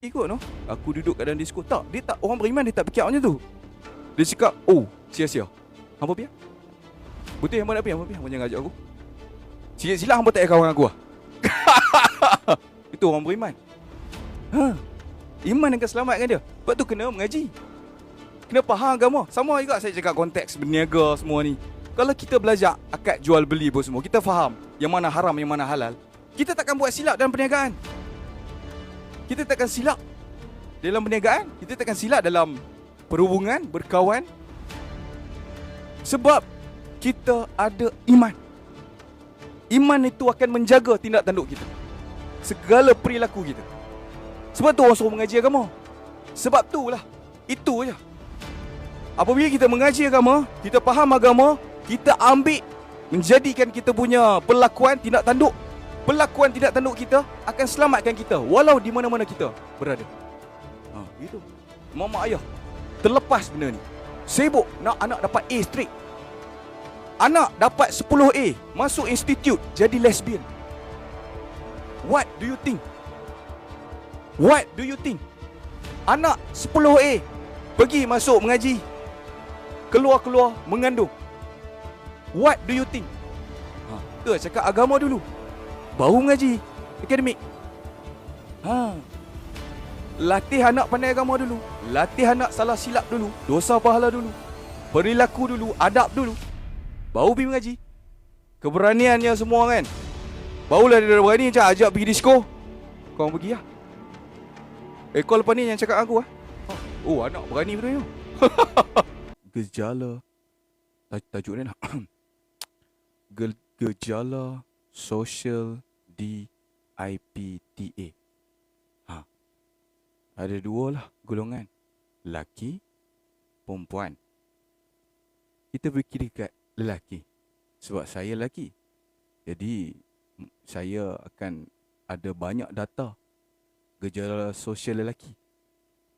ikut no. Aku duduk kat dalam disco. Tak, dia tak, orang beriman dia tak fikir macam tu. Dia cakap, oh, sia-sia. Hampa biar. Betul hampa nak pergi, hampa biar. Hampa jangan ajak aku. Sila hampa tak payah kawan aku lah. Itu orang beriman. Iman akan selamatkan dia. Sebab tu kena mengaji. Kena faham agama. Sama juga saya cakap konteks berniaga semua ni. Kalau kita belajar akad jual beli pun semua, kita faham yang mana haram, yang mana halal, kita takkan buat silap dalam perniagaan. Kita takkan silap dalam perniagaan. Kita takkan silap dalam perhubungan, berkawan. Sebab kita ada iman. Iman itu akan menjaga tindak tanduk kita, segala perilaku kita. Sebab tu orang suruh mengaji agama. Sebab tu lah. Itu je. Apabila kita mengaji agama, kita faham agama, kita ambil, menjadikan kita punya perlakuan, tindak tanduk. Perlakuan tindak tanduk kita akan selamatkan kita walau di mana-mana kita berada. Itu. Mama ayah terlepas benda ni. Sibuk nak anak dapat A straight. Anak dapat 10A, masuk institut, jadi lesbian. What do you think? What do you think? Anak 10A, pergi masuk mengaji, keluar-keluar mengandung. What do you think? Tu cakap agama dulu, baru mengaji akademik. Latih anak pandai agama dulu, latih anak salah silap dulu, dosa pahala dulu, perilaku dulu, adab dulu, baru pergi mengaji. Keberaniannya semua kan. Barulah dia dah berani macam ajak pergi disco. Korang pergi lah. Kau lepas ni yang cakap aku lah. Oh, anak berani betul tu. Gejala, tajuk ni nak gejala sosial di IPTA. Ada dua lah golongan, lelaki, perempuan. Kita fikir dekat lelaki sebab saya lelaki. Jadi saya akan ada banyak data gejala sosial lelaki.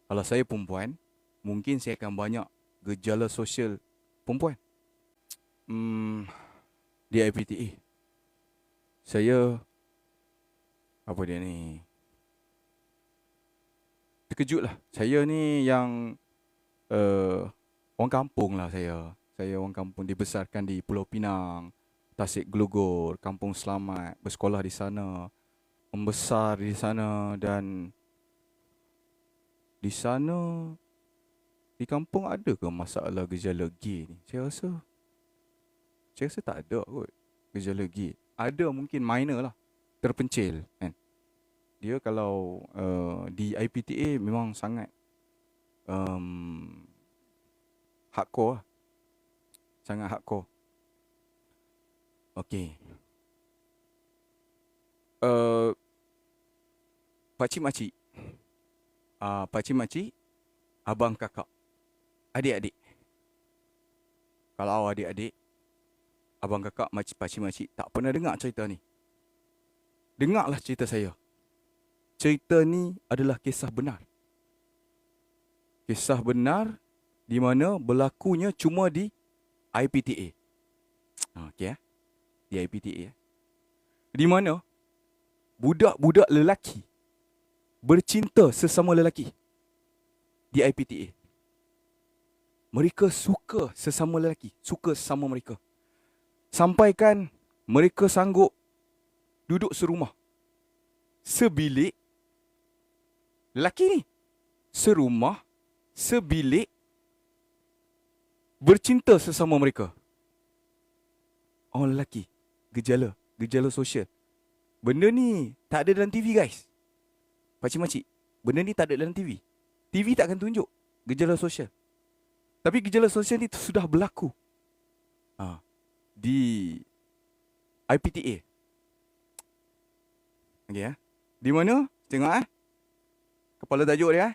Kalau saya perempuan, mungkin saya akan banyak gejala sosial perempuan. Di IPTA saya, apa dia ni, terkejut lah. Saya ni yang orang kampung lah saya. Saya orang kampung, dibesarkan di Pulau Pinang, Tasik Gelugor, Kampung Selamat, bersekolah di sana, membesar di sana. Dan di sana, di kampung ada ke masalah gejala gay ni? Saya rasa tak ada kot gejala gay. Ada mungkin minor lah, terpencil kan. Dia kalau di IPTA memang sangat hardcore lah. Sangat hardcore. Okay. Pakcik-makcik, pakcik-makcik, abang kakak, adik-adik. Kalau adik-adik, abang kakak, pakcik-makcik tak pernah dengar cerita ni, dengarlah cerita saya. Cerita ni adalah kisah benar. Kisah benar di mana berlakunya cuma di IPTA. Okey, di IPTA. Di mana budak-budak lelaki bercinta sesama lelaki di IPTA. Mereka suka sesama lelaki, suka sesama mereka. Sampaikan mereka sanggup duduk serumah, sebilik. Lelaki ni serumah, sebilik, bercinta sesama mereka. Orang lelaki, gejala sosial. Benda ni tak ada dalam TV guys. Pakcik-makcik, benda ni tak ada dalam TV. TV tak akan tunjuk gejala sosial. Tapi gejala sosial ni sudah berlaku di IPTA. Okey ya. Di mana? Tengok kepala tajuk dia.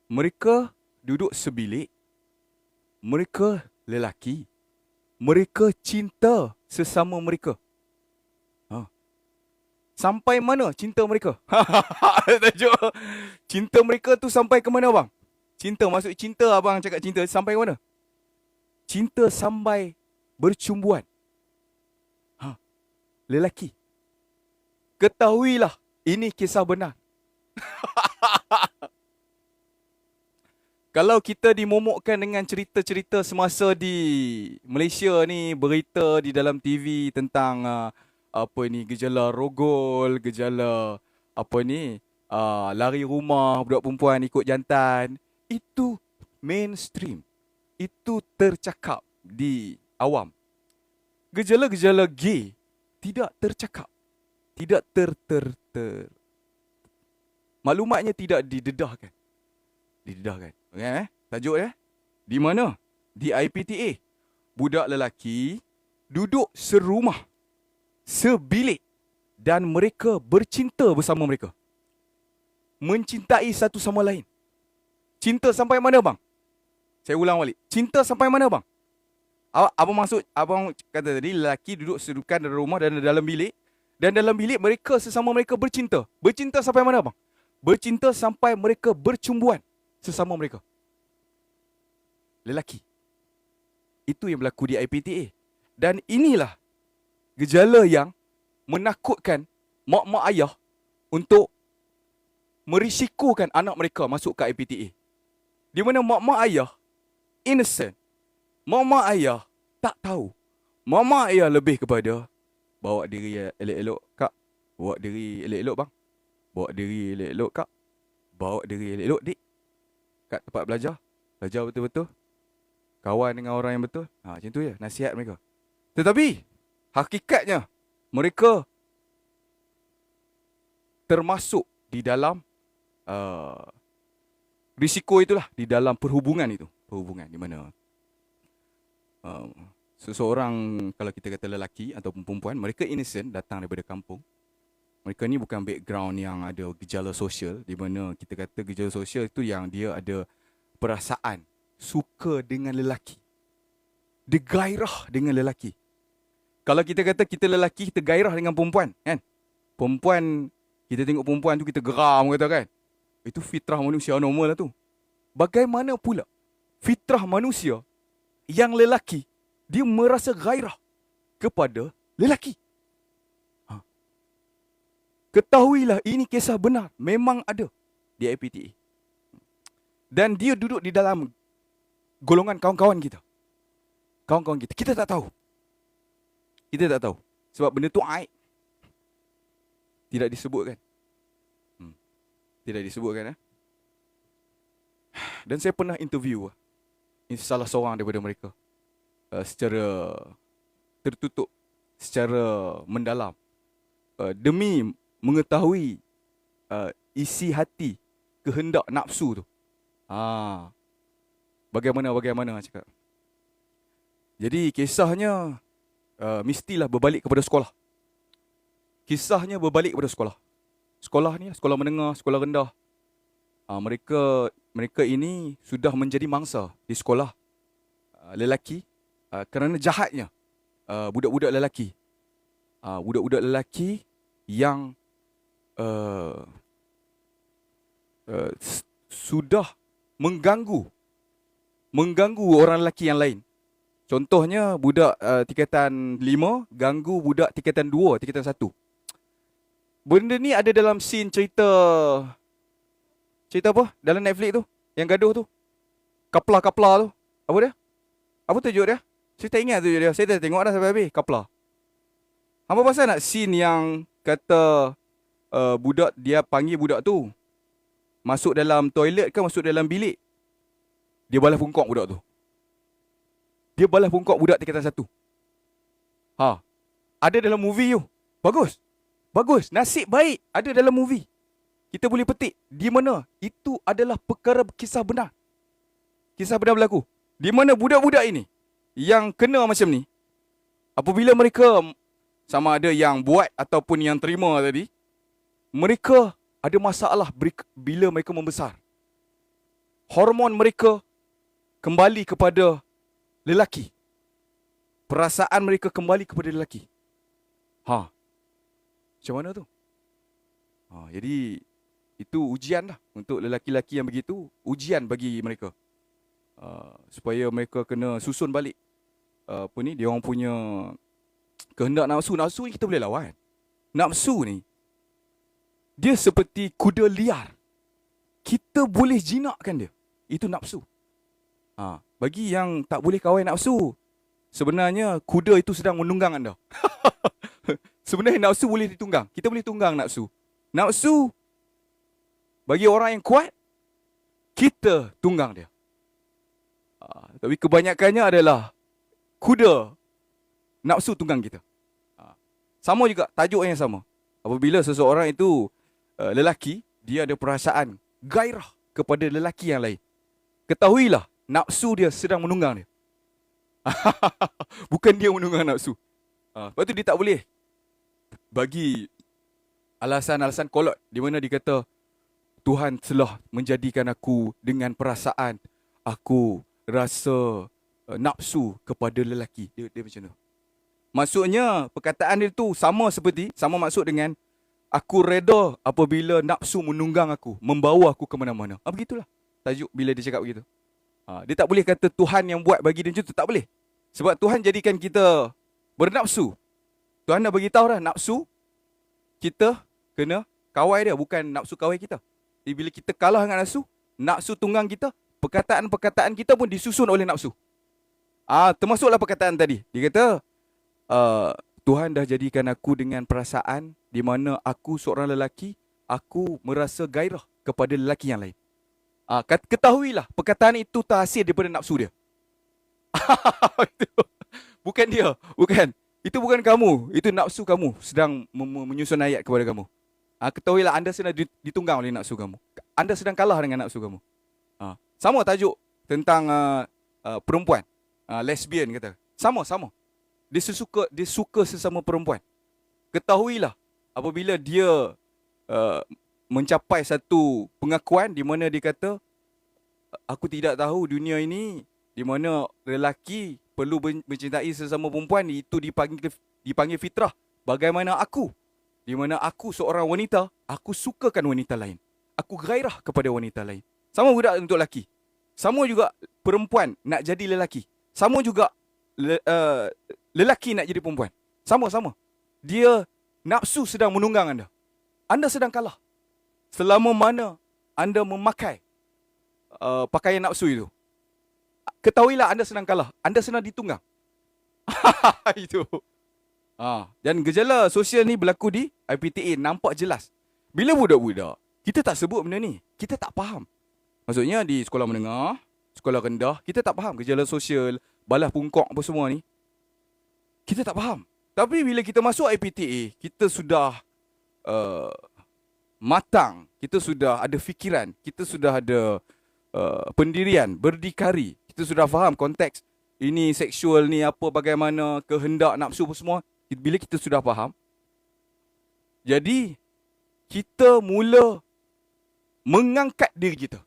Mereka duduk sebilik. Mereka lelaki. Mereka cinta sesama mereka. Sampai mana cinta mereka? Tajuk. Cinta mereka tu sampai ke mana bang? Cinta, maksud cinta, abang cakap cinta sampai ke mana? Cinta sampai bercumbuan. Lelaki. Ketahuilah, ini kisah benar. Kalau kita dimomokkan dengan cerita-cerita semasa di Malaysia ni, berita di dalam TV tentang gejala rogol, gejala lari rumah budak perempuan ikut jantan, itu mainstream. Itu tercakap di awam. Gejala-gejala gay tidak tercakap. Tidak maklumatnya tidak didedahkan. Okay, tajuk dia. Di mana? Di IPTA. Budak lelaki duduk serumah, sebilik, dan mereka bercinta bersama mereka. Mencintai satu sama lain. Cinta sampai mana bang? Saya ulang balik. Cinta sampai mana bang? Abang kata tadi, lelaki duduk sedukan dalam rumah dan dalam bilik. Dan dalam bilik mereka sesama mereka bercinta. Bercinta sampai mana bang? Bercinta sampai mereka bercumbuan sesama mereka. Lelaki. Itu yang berlaku di IPTA. Dan inilah gejala yang menakutkan mak-mak ayah untuk merisikokan anak mereka masuk ke IPTA. Di mana mak-mak ayah innocent. Mak-mak ayah tak tahu. Mak-mak ayah lebih kepada bawa diri elok-elok kak. Bawa diri elok-elok bang. Bawa diri elok-elok kak. Bawa diri elok-elok dik. Kat tempat belajar. Belajar betul-betul. Kawan dengan orang yang betul. Macam tu je nasihat mereka. Tetapi hakikatnya mereka termasuk di dalam risiko itulah. Di dalam perhubungan itu. Perhubungan di mana seseorang, kalau kita kata lelaki ataupun perempuan, mereka innocent, datang daripada kampung. Mereka ni bukan background yang ada gejala sosial. Di mana kita kata gejala sosial itu yang dia ada perasaan suka dengan lelaki. Dia gairah dengan lelaki. Kalau kita kata kita lelaki, kita gairah dengan perempuan, kan? Perempuan, kita tengok perempuan tu kita geram kata kan. Itu fitrah manusia normal lah tu. Bagaimana pula fitrah manusia yang lelaki, dia merasa gairah kepada lelaki. Ketahuilah ini kisah benar. Memang ada di IPTA. Dan dia duduk di dalam golongan kawan-kawan kita. Kawan-kawan kita. Kita tak tahu. Kita tak tahu. Sebab benda tu aib. Tidak disebutkan. Tidak disebutkan. Dan saya pernah interview salah seorang daripada mereka. Secara tertutup. Secara mendalam. Demi mengetahui isi hati, kehendak nafsu tu. Bagaimana cakap. Jadi kisahnya mestilah berbalik kepada sekolah. Kisahnya berbalik kepada sekolah. Sekolah ni, sekolah menengah, sekolah rendah. Mereka ini sudah menjadi mangsa di sekolah lelaki kerana jahatnya budak-budak lelaki. Budak-budak lelaki yang sudah mengganggu orang lelaki yang lain. Contohnya budak tingkatan 5 ganggu budak tingkatan 2, tingkatan 1. Benda ni ada dalam scene cerita apa? Dalam Netflix tu, yang gaduh tu. Kapla tu. Apa dia? Apa tajuk dia? Saya tak ingat tajuk dia. Saya dah tengok dah sampai habis. Kapla. Apa pasal nak scene yang kata budak, dia panggil budak tu masuk dalam toilet ke masuk dalam bilik, dia balas bungkok budak tu. Dia balas bungkok budak tingkatan 1. Ada dalam movie tu. Bagus. Nasib baik ada dalam movie. Kita boleh petik di mana itu adalah perkara kisah benar. Kisah benar berlaku. Di mana budak-budak ini yang kena macam ni, apabila mereka sama ada yang buat ataupun yang terima tadi, mereka ada masalah bila mereka membesar. Hormon mereka kembali kepada lelaki. Perasaan mereka kembali kepada lelaki. Macam mana tu? Jadi itu ujian lah untuk lelaki-lelaki yang begitu. Ujian bagi mereka. Supaya mereka kena susun balik dia orang punya kehendak nafsu. Nafsu ni kita boleh lawan. Nafsu ni dia seperti kuda liar. kita boleh jinakkan dia. Itu nafsu. Bagi yang tak boleh kawal nafsu, sebenarnya kuda itu sedang menunggang anda. Sebenarnya nafsu boleh ditunggang. Kita boleh tunggang nafsu. Nafsu, bagi orang yang kuat, kita tunggang dia. Tapi kebanyakannya adalah kuda, nafsu tunggang kita. Sama juga, tajuk yang sama. Apabila seseorang itu lelaki, dia ada perasaan gairah kepada lelaki yang lain. Ketahuilah, nafsu dia sedang menunggang dia. Bukan dia menunggang nafsu. Lepas tu dia tak boleh bagi alasan-alasan kolot di mana dia kata, Tuhan telah menjadikan aku dengan perasaan aku rasa nafsu kepada lelaki. Dia macam tu. Maksudnya perkataan dia tu sama maksud dengan aku reda apabila nafsu menunggang aku, membawa aku ke mana-mana. Begitulah tajuk bila dia cakap begitu. Dia tak boleh kata Tuhan yang buat bagi dia macam tu, tak boleh. Sebab Tuhan jadikan kita bernafsu. Tuhan dah bagi tahu dah, nafsu kita kena kawal dia, bukan nafsu kawal kita. Jadi bila kita kalah dengan nafsu tunggang kita, perkataan-perkataan kita pun disusun oleh nafsu. Termasuklah perkataan tadi. Dia kata, Tuhan dah jadikan aku dengan perasaan di mana aku seorang lelaki, aku merasa gairah kepada lelaki yang lain. Ketahuilah, perkataan itu terhasil daripada nafsu dia. Bukan dia, bukan. Itu bukan kamu, itu nafsu kamu sedang menyusun ayat kepada kamu. Ketahuilah anda sedang ditunggang oleh nafsu kamu. Anda sedang kalah dengan nafsu kamu. Sama tajuk tentang perempuan, lesbian kata. Sama. Dia suka sesama perempuan. Ketahuilah apabila dia mencapai satu pengakuan di mana dia kata, aku tidak tahu dunia ini di mana lelaki perlu mencintai sesama perempuan, itu dipanggil fitrah. Bagaimana aku, di mana aku seorang wanita, aku sukakan wanita lain. Aku gairah kepada wanita lain. Sama budak untuk lelaki. Sama juga perempuan nak jadi lelaki. Sama juga lelaki nak jadi perempuan. Sama. Dia nafsu sedang menunggang anda. Anda sedang kalah. Selama mana anda memakai pakaian nafsu itu, ketahuilah anda sedang kalah. Anda sedang ditunggang. Itu. Dan gejala sosial ni berlaku di IPTA, nampak jelas. Bila budak-budak, kita tak sebut benda ni. Kita tak faham. Maksudnya di sekolah menengah, sekolah rendah, kita tak faham gejala sosial, balas pungkok apa semua ni. Kita tak faham. Tapi bila kita masuk IPTA, kita sudah matang. Kita sudah ada fikiran. Kita sudah ada pendirian, berdikari. Kita sudah faham konteks ini seksual ni apa, bagaimana, kehendak, nafsu apa semua. Bila kita sudah faham, jadi kita mula mengangkat diri kita.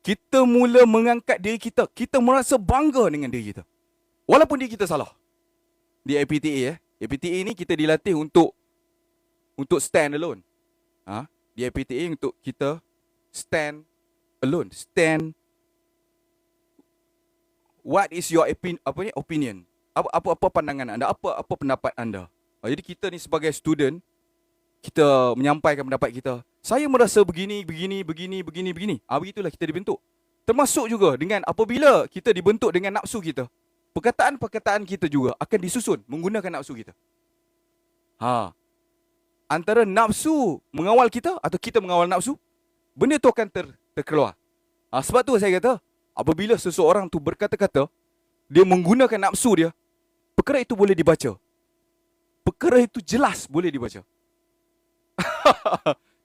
Kita mula mengangkat diri kita. Kita merasa bangga dengan diri kita. Walaupun diri kita salah. Di IPTA IPTA ni kita dilatih untuk stand alone. Di IPTA untuk kita stand alone. Stand. What is your opinion? Apa pandangan anda? Apa pendapat anda? Jadi kita ni sebagai student, kita menyampaikan pendapat kita. Saya merasa begini. Begitulah kita dibentuk. Termasuk juga dengan apabila kita dibentuk dengan nafsu kita, perkataan-perkataan kita juga akan disusun menggunakan nafsu kita. Antara nafsu mengawal kita atau kita mengawal nafsu, benda tu akan terkeluar. Sebab tu saya kata, apabila seseorang tu berkata-kata, dia menggunakan nafsu dia, perkara itu boleh dibaca. Perkara itu jelas boleh dibaca.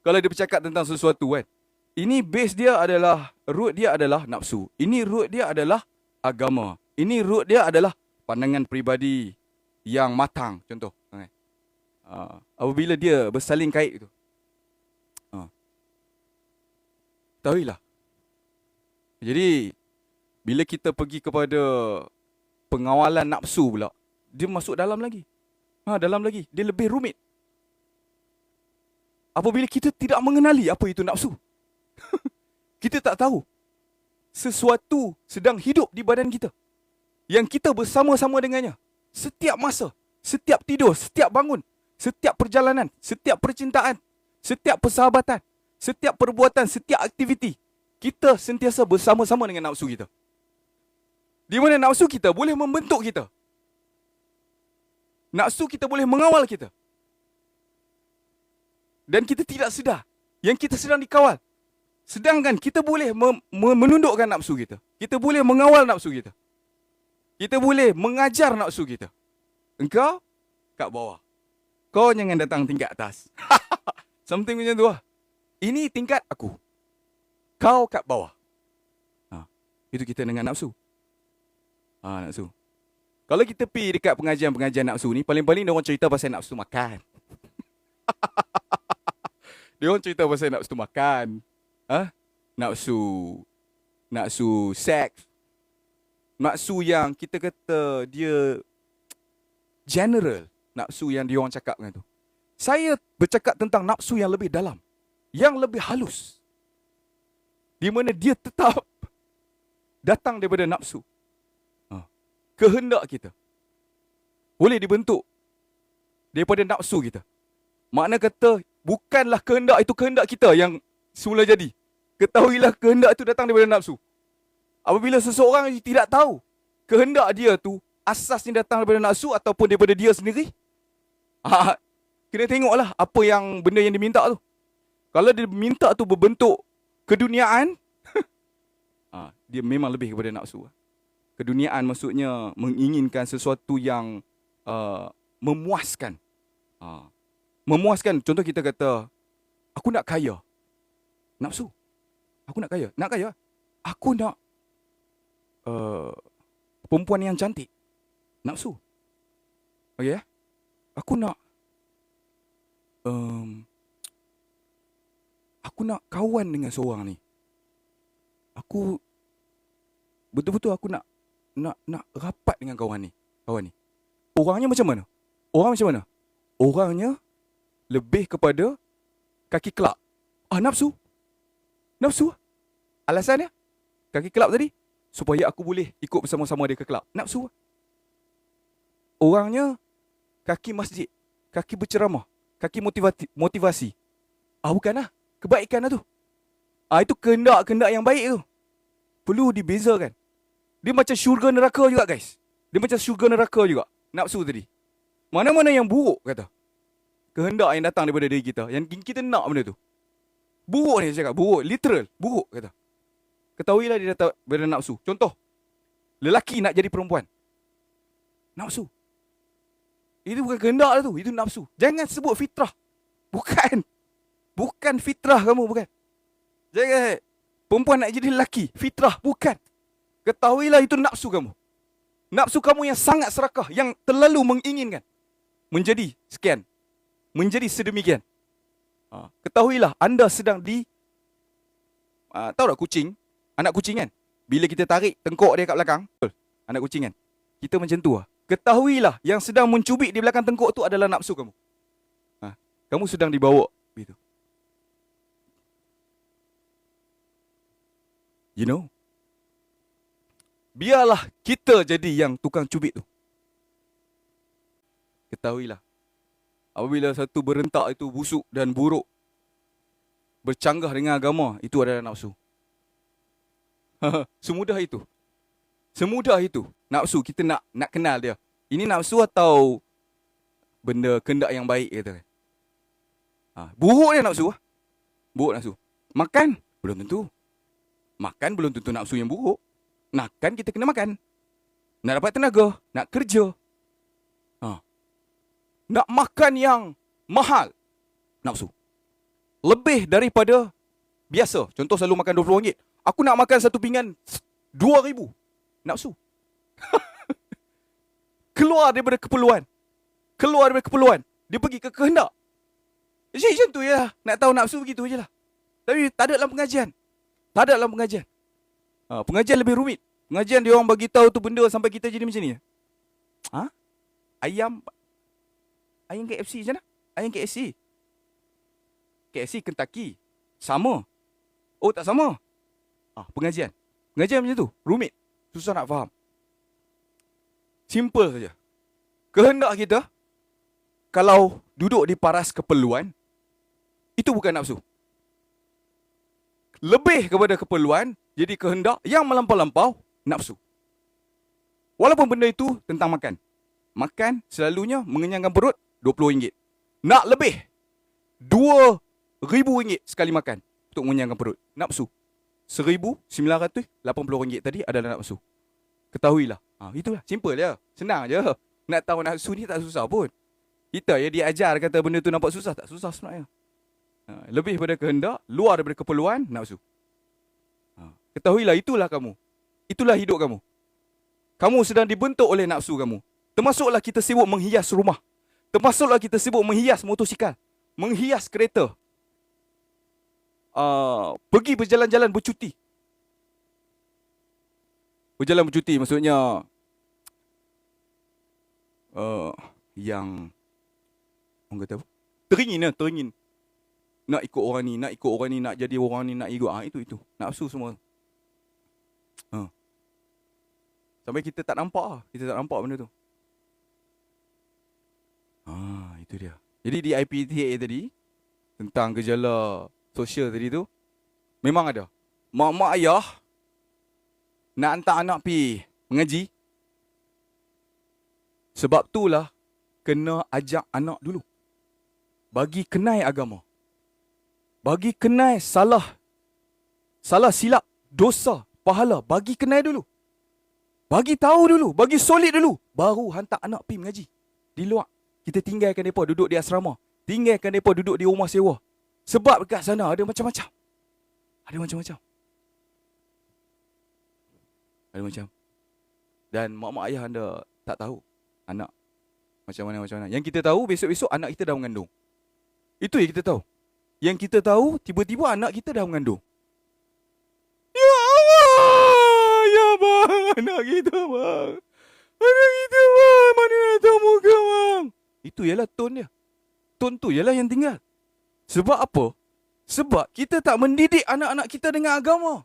Kalau dia bercakap tentang sesuatu kan, ini base dia adalah, root dia adalah nafsu. Ini root dia adalah agama. Ini root dia adalah pandangan peribadi yang matang. Contoh. Apabila dia bersalin kait itu. Tahuilah. Jadi, bila kita pergi kepada pengawalan nafsu pula, dia masuk dalam lagi. Dalam lagi. Dia lebih rumit. Apabila kita tidak mengenali apa itu nafsu. Kita tak tahu. Sesuatu sedang hidup di badan kita. Yang kita bersama-sama dengannya. Setiap masa. Setiap tidur. Setiap bangun. Setiap perjalanan. Setiap percintaan. Setiap persahabatan. Setiap perbuatan, setiap aktiviti, kita sentiasa bersama-sama dengan nafsu kita. Di mana nafsu kita boleh membentuk kita. Nafsu kita boleh mengawal kita. Dan kita tidak sedar yang kita sedang dikawal. Sedangkan kita boleh menundukkan nafsu kita. Kita boleh mengawal nafsu kita. Kita boleh mengajar nafsu kita. Engkau kat bawah. Kau jangan datang tingkat atas. Something macam tu lah. Ini tingkat aku. Kau kat bawah. Itu kita dengan nafsu. Nafsu. Kalau kita pergi dekat pengajian-pengajian nafsu ni, paling-paling dia orang cerita pasal nafsu makan. Dia orang cerita pasal nafsu makan. Nafsu seks. Nafsu yang kita kata dia general. Nafsu yang dia orang cakap dengan tu. Saya bercakap tentang nafsu yang lebih dalam. Yang lebih halus. Di mana dia tetap datang daripada nafsu. Kehendak kita boleh dibentuk daripada nafsu kita. Makna kata, bukanlah kehendak itu kehendak kita yang semula jadi. Ketahuilah kehendak itu datang daripada nafsu. Apabila seseorang tidak tahu kehendak dia tu asasnya datang daripada nafsu ataupun daripada dia sendiri, kena tengoklah apa yang benda yang diminta tu. Kalau dia minta tu berbentuk keduniaan, dia memang lebih kepada nafsu. Keduniaan maksudnya menginginkan sesuatu yang memuaskan. Memuaskan, contoh kita kata, aku nak kaya. Nafsu. Aku nak kaya. Nak kaya. Aku nak perempuan yang cantik. Nafsu. Okay. Aku nak aku nak kawan dengan seorang ni. Aku betul-betul aku nak rapat dengan kawan ni. Orangnya macam mana? Orangnya lebih kepada kaki kelab. Nafsu. Alasannya kaki kelab tadi supaya aku boleh ikut bersama-sama dia ke kelab. Nafsu. Orangnya kaki masjid, kaki berceramah, kaki motivasi. Bukanlah. Kebaikan lah tu. Itu kehendak-kehendak yang baik tu. Perlu dibezakan. Dia macam syurga neraka juga, guys. Dia macam syurga neraka juga. Nafsu tadi. Mana-mana yang buruk, kata. Kehendak yang datang daripada diri kita. Yang kita nak benda tu. Buruk ni saya cakap. Buruk. Literal. Buruk, kata. Ketahuilah dia datang daripada nafsu. Contoh. Lelaki nak jadi perempuan. Nafsu. Itu bukan kehendak lah tu. Itu nafsu. Jangan sebut fitrah. Bukan fitrah kamu, bukan. Jangan. Perempuan nak jadi lelaki. Fitrah, bukan. Ketahuilah itu nafsu kamu. Nafsu kamu yang sangat serakah. Yang terlalu menginginkan. Menjadi sekian. Menjadi sedemikian. Ketahuilah anda sedang tahu tak kucing? Anak kucing kan? Bila kita tarik tengkok dia kat belakang. Anak kucing kan? Kita macam tu lah. Ketahuilah yang sedang mencubit di belakang tengkok tu adalah nafsu kamu. Kamu sedang dibawa. Begitu. You know? Biarlah kita jadi yang tukang cubit tu. Ketahuilah. Apabila satu berentak itu busuk dan buruk, bercanggah dengan agama, itu adalah nafsu. Semudah itu. Semudah itu. Nafsu, kita nak kenal dia. Ini nafsu atau benda kehendak yang baik, kata kan. Buruk dia nafsu. Buruk nafsu. Makan, belum tentu. Makan belum tentu nafsu yang buruk. Kan kita kena makan. Nak dapat tenaga, nak kerja. Nak makan yang mahal. Nafsu. Lebih daripada biasa. Contoh selalu makan RM20. Aku nak makan satu pinggan RM2,000. Nafsu. Keluar daripada keperluan. Dia pergi ke kehendak. Macam tu je lah. Nak tahu nafsu begitu je lah. Tapi tak ada dalam pengajian. Pengajian lebih rumit. Pengajian dia orang bagi tahu tu benda sampai kita jadi macam ni. Ayam KFC macam mana? Ayam KFC. KFC Kentucky. Sama. Oh, tak sama. Pengajian macam tu. Rumit. Susah nak faham. Simple saja. Kehendak kita, kalau duduk di paras keperluan, itu bukan nafsu. lebih kepada keperluan, jadi kehendak yang melampau-lampau, nafsu. Walaupun benda itu tentang makan. Makan selalunya mengenyangkan perut, RM20. Nak lebih, RM2,000 sekali makan untuk mengenyangkan perut. Nafsu. RM1,980 tadi adalah nafsu. Ketahuilah. Itulah, simple je. Senang je. Nak tahu nafsu ni tak susah pun. Kita ya diajar kata benda tu nampak susah, tak susah sebenarnya. Lebih pada kehendak, luar daripada keperluan, nafsu. Ketahuilah, itulah kamu. Itulah hidup kamu. Kamu sedang dibentuk oleh nafsu kamu. Termasuklah kita sibuk menghias rumah. Termasuklah kita sibuk menghias motosikal. Menghias kereta. Pergi berjalan-jalan bercuti. Berjalan bercuti maksudnya yang orang kata apa? Teringin. Nak ikut orang ni, nak jadi orang ni, nak ikut. Itu. Nafsu semua. Sampai kita tak nampak benda tu. Itu dia. Jadi di IPTA tadi, tentang gejala sosial tadi tu, memang ada. Mak-mak ayah nak hantar anak pergi mengaji. Sebab itulah kena ajak anak dulu. Bagi kenal agama. Bagi kenal salah silap, dosa, pahala. Bagi kenal dulu. Bagi tahu dulu. Bagi solid dulu. Baru hantar anak pergi mengaji. Di luar. Kita tinggalkan mereka duduk di asrama. Tinggalkan mereka duduk di rumah sewa. Sebab dekat sana ada macam-macam. Ada macam. Dan mak-mak ayah anda tak tahu anak macam mana. Yang kita tahu besok-besok anak kita dah mengandung. Itu yang kita tahu. Yang kita tahu tiba-tiba anak kita dah mengandung. Ya Allah! Ya bang, anak kita bang. Mana nak tahu muka bang? Itu ialah tone dia. Tone tu ialah yang tinggal. Sebab apa? Sebab kita tak mendidik anak-anak kita dengan agama.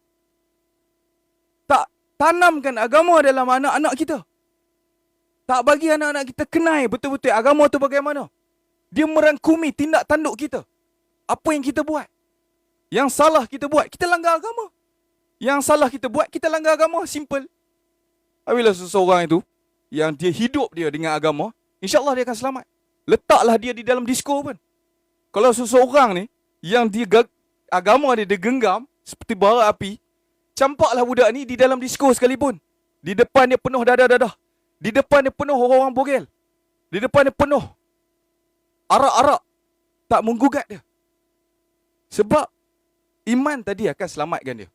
Tak tanamkan agama dalam anak-anak kita. Tak bagi anak-anak kita kenal betul-betul agama tu bagaimana. Dia merangkumi tindak tanduk kita. Apa yang kita buat. Yang salah kita buat, kita langgar agama. Yang salah kita buat, kita langgar agama. Simple. Apabila seseorang itu, yang dia hidup dia dengan agama, InsyaAllah dia akan selamat. Letaklah dia di dalam disko pun. Kalau seseorang ni, yang dia agama dia genggam, seperti bara api, campaklah budak ni di dalam disko sekalipun. Di depan dia penuh dadah-dadah. Di depan dia penuh orang-orang bogel. Di depan dia penuh arak-arak. Tak menggugat dia. Sebab iman tadi akan selamatkan dia.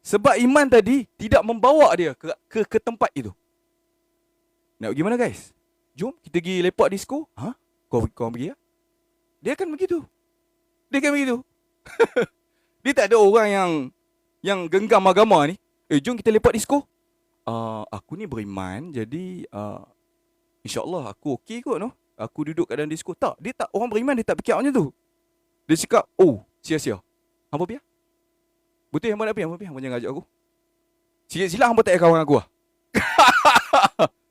Sebab iman tadi tidak membawa dia ke tempat itu. Nak pergi mana guys? Jom kita pergi lepak disco. Kau pergi ya? Dia akan begitu. Dia tak ada orang yang genggam agama ni. Jom kita lepak disco. Aku ni beriman, jadi InsyaAllah aku okey kot no. Aku duduk kat dalam disco. Tak, dia tak, orang beriman dia tak fikir macam tu. Dia cakap, sia-sia. Hampa pergi? Betul hampa nak pergi? Hampa jangan ajak aku. Silap hampa tak payah kawan aku lah.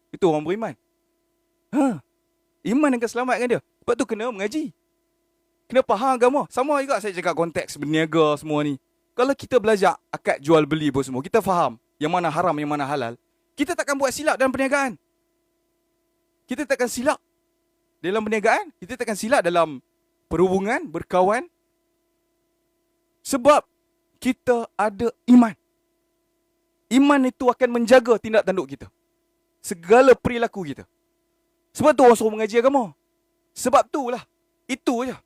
Itu orang beriman. Iman akan selamatkan dia. Sebab tu kena mengaji. Kena faham agama. Sama juga saya cakap konteks berniaga semua ni. Kalau kita belajar akad jual beli pun semua, kita faham yang mana haram, yang mana halal, kita takkan buat silap dalam perniagaan. Kita takkan silap dalam perniagaan. Kita takkan silap dalam perhubungan, berkawan. Sebab kita ada iman. Iman itu akan menjaga tindak tanduk kita. Segala perilaku kita. Sebab tu orang suruh mengaji agama. Sebab tu lah. Itu je.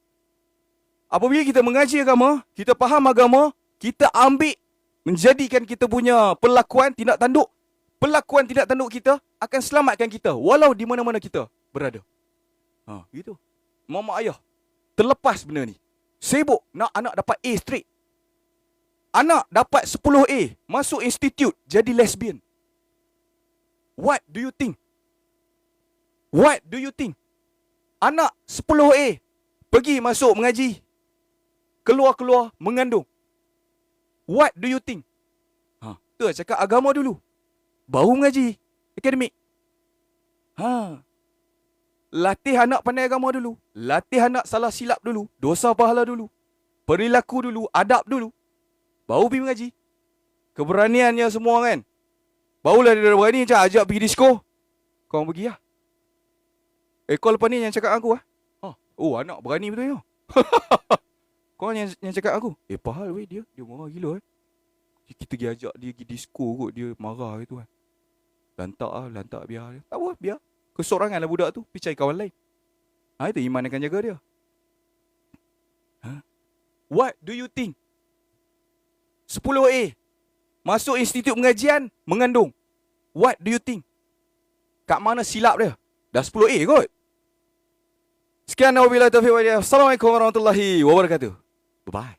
Apabila kita mengaji agama, kita faham agama, kita ambil, menjadikan kita punya perlakuan, tindak tanduk. Perlakuan tindak tanduk kita akan selamatkan kita. Walau di mana-mana kita berada. Gitu. Mak ayah terlepas benda ni. Sibuk nak anak dapat A straight. Anak dapat 10A. Masuk institut, jadi lesbian. What do you think? What do you think? Anak 10A. Pergi masuk mengaji. Keluar-keluar mengandung. What do you think? Tu cakap agama dulu. Baru mengaji. Akademik. Latih anak pandai agama dulu. Latih anak salah silap dulu. Dosa pahala dulu. Perilaku dulu. Adab dulu. Baru pergi mengaji. Keberaniannya semua kan. Barulah dia dah berani macam ajak pergi disco. Kau orang pergi lah. Kau lepas ni yang cakap aku lah. Oh anak berani betul ya. Kau yang cakap aku. Pahal weh dia. Dia marah gila Kita pergi ajak dia pergi disco kot. Dia marah gitu kan. Lantak biar dia. Tak apa biar. Kesorangan lah budak tu. Pergi cari kawan lain. Itu iman akan jaga dia. What do you think? 10A. Masuk institut pengajian. Mengandung. What do you think? Kat mana silap dia? Dah 10A kot. Sekian wabillahi taufiq wal hidayah. Assalamualaikum warahmatullahi wabarakatuh. Bye-bye.